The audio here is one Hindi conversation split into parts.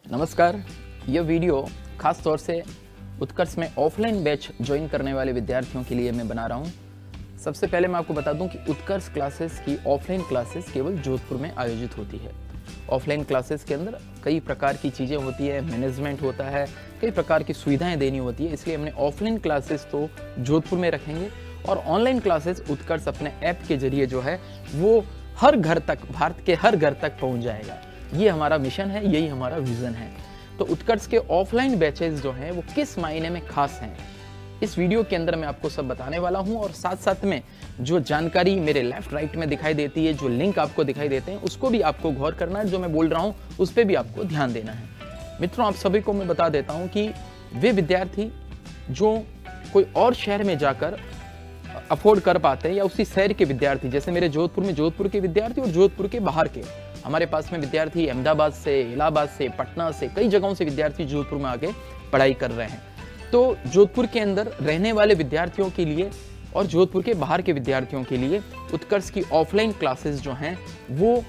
नमस्कार। यह वीडियो खास तौर से उत्कर्ष में ऑफलाइन बैच ज्वाइन करने वाले विद्यार्थियों के लिए मैं बना रहा हूं। सबसे पहले मैं आपको बता दूं कि उत्कर्ष क्लासेस की ऑफलाइन क्लासेस केवल जोधपुर में आयोजित होती है। ऑफलाइन क्लासेस के अंदर कई प्रकार की चीज़ें होती है, मैनेजमेंट होता है, कई प्रकार की सुविधाएं देनी होती है, इसलिए हमने ऑफलाइन क्लासेस तो जोधपुर में रखेंगे और ऑनलाइन क्लासेस उत्कर्ष अपने ऐप के जरिए जो है वो हर घर तक, भारत के हर घर तक पहुंच जाएगा। ये हमारा मिशन है, यही हमारा विजन है। तो उत्कर्ष के ऑफलाइन बैचेस जो हैं वो किस मायने में खास हैं, इस वीडियो के अंदर मैं आपको सब बताने वाला हूं और साथ साथ में जो जानकारी मेरे लेफ्ट राइट में दिखाई देती है, जो लिंक आपको दिखाई देते हैं, उसको भी आपको गौर करना है। जो मैं बोल रहा हूं उस पर भी आपको ध्यान देना है। मित्रों, आप सभी को मैं बता देता हूं कि वे विद्यार्थी जो कोई और शहर में जाकर अफोर्ड कर पाते हैं या उसी शहर के विद्यार्थी, जैसे मेरे जोधपुर में जोधपुर के विद्यार्थी और जोधपुर के बाहर के, हमारे पास में विद्यार्थी अहमदाबाद से, इलाहाबाद से, पटना से, कई जगहों से विद्यार्थी जोधपुर में आके पढ़ाई कर रहे हैं। तो जोधपुर के अंदर रहने वाले विद्यार्थियों के लिए और जोधपुर के बाहर के विद्यार्थियों के लिए उत्कर्ष की ऑफलाइन क्लासेस जो हैं वो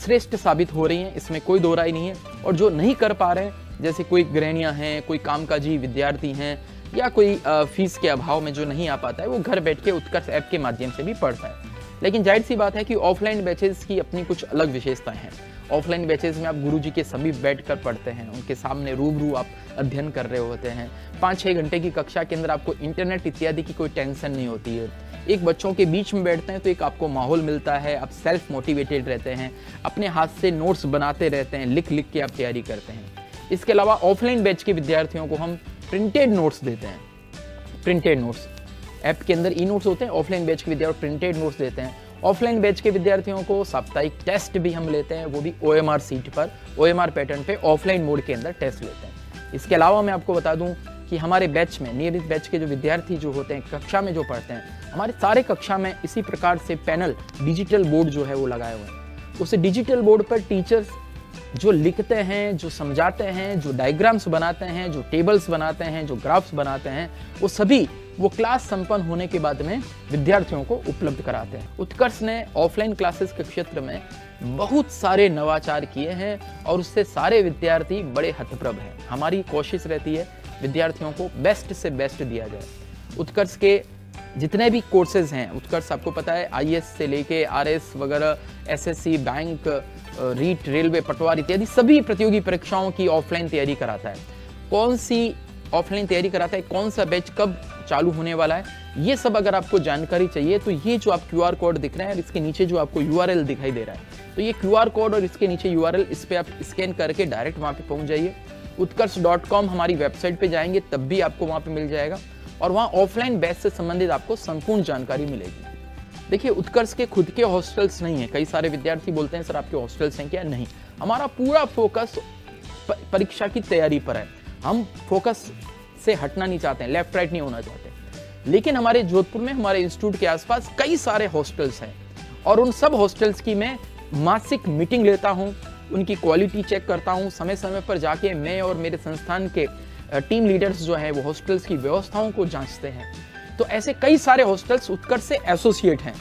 श्रेष्ठ साबित हो रही हैं, इसमें कोई दो राय नहीं है। और जो नहीं कर पा रहे हैं, जैसे कोई गृहिणियां हैं, कोई कामकाजी विद्यार्थी हैं या कोई फीस के अभाव में जो नहीं आ पाता है, वो घर बैठ के उत्कर्ष ऐप के माध्यम से भी पढ़ता है। लेकिन जाहिर सी बात है कि ऑफलाइन बैचेस की अपनी कुछ अलग विशेषताएं हैं। ऑफलाइन बैचेस में आप गुरुजी के सभी बैठकर पढ़ते हैं, उनके सामने रूबरू आप अध्ययन कर रहे होते हैं। 5-6 घंटे की कक्षा के अंदर आपको इंटरनेट इत्यादि की कोई टेंशन नहीं होती है। एक बच्चों के बीच में बैठते हैं तो एक आपको माहौल मिलता है, आप सेल्फ मोटिवेटेड रहते हैं, अपने हाथ से नोट्स बनाते रहते हैं, लिख लिख के आप तैयारी करते हैं। इसके अलावा ऑफलाइन बैच के विद्यार्थियों को हम प्रिंटेड नोट्स देते हैं। प्रिंटेड नोट्स ऐप के अंदर ई नोट्स होते हैं, ऑफलाइन बैच के विद्यार्थी प्रिंटेड नोट्स देते हैं। ऑफलाइन बैच के विद्यार्थियों को साप्ताहिक टेस्ट भी हम लेते हैं, वो भी OMR सीट पर, OMR पैटर्न पे ऑफलाइन मोड के अंदर टेस्ट लेते हैं। इसके अलावा मैं आपको बता दूं कि हमारे बैच में, नियमित बैच के जो विद्यार्थी जो होते हैं, कक्षा में जो पढ़ते हैं, हमारे सारे कक्षा में इसी प्रकार से पैनल, डिजिटल बोर्ड जो है वो लगाए हुए हैं। उस डिजिटल बोर्ड पर टीचर्स जो लिखते हैं, जो समझाते हैं, जो डायग्राम्स बनाते हैं, जो टेबल्स बनाते हैं, जो ग्राफ्स बनाते हैं, वो सभी वो क्लास संपन्न होने के बाद में विद्यार्थियों को उपलब्ध कराते हैं। उत्कर्ष ने ऑफलाइन क्लासेस के क्षेत्र में बहुत सारे नवाचार किए हैं और उससे सारे विद्यार्थी बड़े हतप्रभ हैं। हमारी कोशिश रहती है विद्यार्थियों को बेस्ट से बेस्ट दिया जाए। उत्कर्ष के जितने भी कोर्सेज हैं, उत्कर्ष आपको पता है IAS से लेके RS वगैरह, SSC, बैंक, रीट, रेलवे, पटवार इत्यादि सभी प्रतियोगी परीक्षाओं की ऑफलाइन तैयारी कराता है। कौन सी ऑफलाइन तैयारी कराता है, कौन सा बैच कब चालू होने वाला है, ये सब अगर आपको जानकारी चाहिए तो ये जो आप QR कोड दिख रहे हैं, इसके नीचे जो आपको URL दिखाई दे रहा है, तो ये QR कोड और इसके नीचे URL, इस पे आप स्कैन करके डायरेक्ट वहाँ पे पहुँच जाइए। उत्कर्ष.com हमारी वेबसाइट पे जाएंगे तब भी आपको वहाँ पे मिल जाएगा और वहाँ ऑफलाइन बैच से संबंधित आपको संपूर्ण जानकारी मिलेगी। देखिए, उत्कर्ष के खुद के हॉस्टल्स नहीं है। कई सारे विद्यार्थी बोलते हैं सर आपके हॉस्टल्स हैं क्या? नहीं, हमारा पूरा फोकस परीक्षा की तैयारी पर है। हम फोकस से हटना नहीं चाहते हैं, लेफ्ट राइट नहीं होना चाहते। लेकिन हमारे जोधपुर में, हमारे इंस्टीट्यूट के आसपास कई सारे हॉस्टल्स हैं और उन सब हॉस्टल्स की मैं मासिक मीटिंग लेता हूँ, उनकी क्वालिटी चेक करता हूँ। समय समय पर जाके मैं और मेरे संस्थान के टीम लीडर्स जो हैं वो हॉस्टल्स की व्यवस्थाओं को जांचते हैं। तो ऐसे कई सारे हॉस्टल्स उत्कर्ष से एसोसिएट हैं।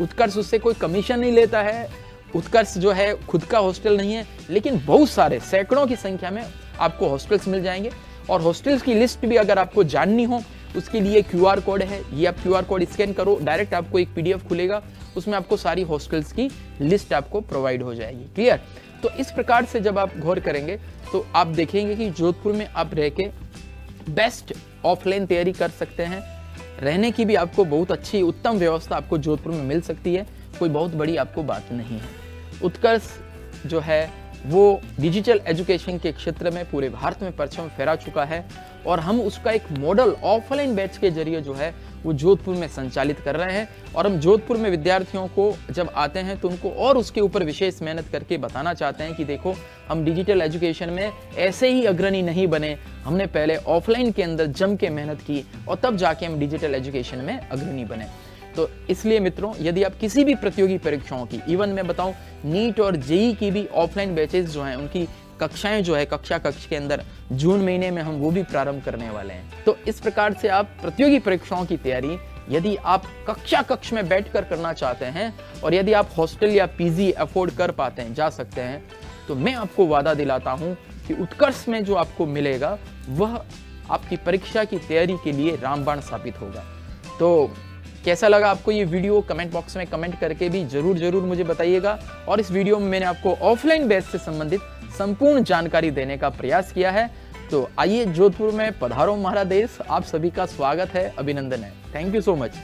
उत्कर्ष उससे कोई कमीशन नहीं लेता है। उत्कर्ष जो है खुद का हॉस्टल नहीं है, लेकिन बहुत सारे, सैकड़ों की संख्या में आपको हॉस्टल्स मिल जाएंगे। और हॉस्टल्स की लिस्ट भी अगर आपको जाननी हो, उसके लिए QR कोड है, ये आप QR कोड स्कैन करो, डायरेक्ट आपको एक PDF खुलेगा, उसमें आपको सारी हॉस्टल्स की लिस्ट आपको प्रोवाइड हो जाएगी। क्लियर? तो इस प्रकार से जब आप गौर करेंगे तो आप देखेंगे कि जोधपुर में आप रह के बेस्ट ऑफलाइन तैयारी कर सकते हैं। रहने की भी आपको बहुत अच्छी, उत्तम व्यवस्था आपको जोधपुर में मिल सकती है। कोई बहुत बड़ी आपको बात नहीं है। उत्कर्ष जो है वो डिजिटल एजुकेशन के क्षेत्र में पूरे भारत में परचम फहरा चुका है और हम उसका एक मॉडल ऑफलाइन बैच के जरिए जो है वो जोधपुर में संचालित कर रहे हैं। और हम जोधपुर में विद्यार्थियों को जब आते हैं तो उनको और उसके ऊपर विशेष मेहनत करके बताना चाहते हैं कि देखो, हम डिजिटल एजुकेशन में ऐसे ही अग्रणी नहीं बने, हमने पहले ऑफलाइन के अंदर जम के मेहनत की और तब जाके हम डिजिटल एजुकेशन में अग्रणी बने। तो इसलिए मित्रों, यदि आप किसी भी प्रतियोगी परीक्षाओं की, इवन मैं बताऊं नीट और JEE की भी ऑफलाइन बैचेस जो हैं, उनकी कक्षाएं जो है कक्षा कक्ष के अंदर जून महीने में हम वो भी प्रारंभ करने वाले हैं। तो इस प्रकार से आप प्रतियोगी परीक्षाओं की तैयारी यदि आप कक्षा कक्ष में बैठकर करना चाहते हैं और यदि आप हॉस्टल या PG अफोर्ड कर पाते हैं, जा सकते हैं, तो मैं आपको वादा दिलाता हूँ कि उत्कर्ष में जो आपको मिलेगा वह आपकी परीक्षा की तैयारी के लिए रामबाण साबित होगा। तो कैसा लगा आपको ये वीडियो, कमेंट बॉक्स में कमेंट करके भी जरूर मुझे बताइएगा। और इस वीडियो में मैंने आपको ऑफलाइन बैच से संबंधित संपूर्ण जानकारी देने का प्रयास किया है। तो आइए जोधपुर में पधारो हमारा देश, आप सभी का स्वागत है, अभिनंदन है। Thank you so much.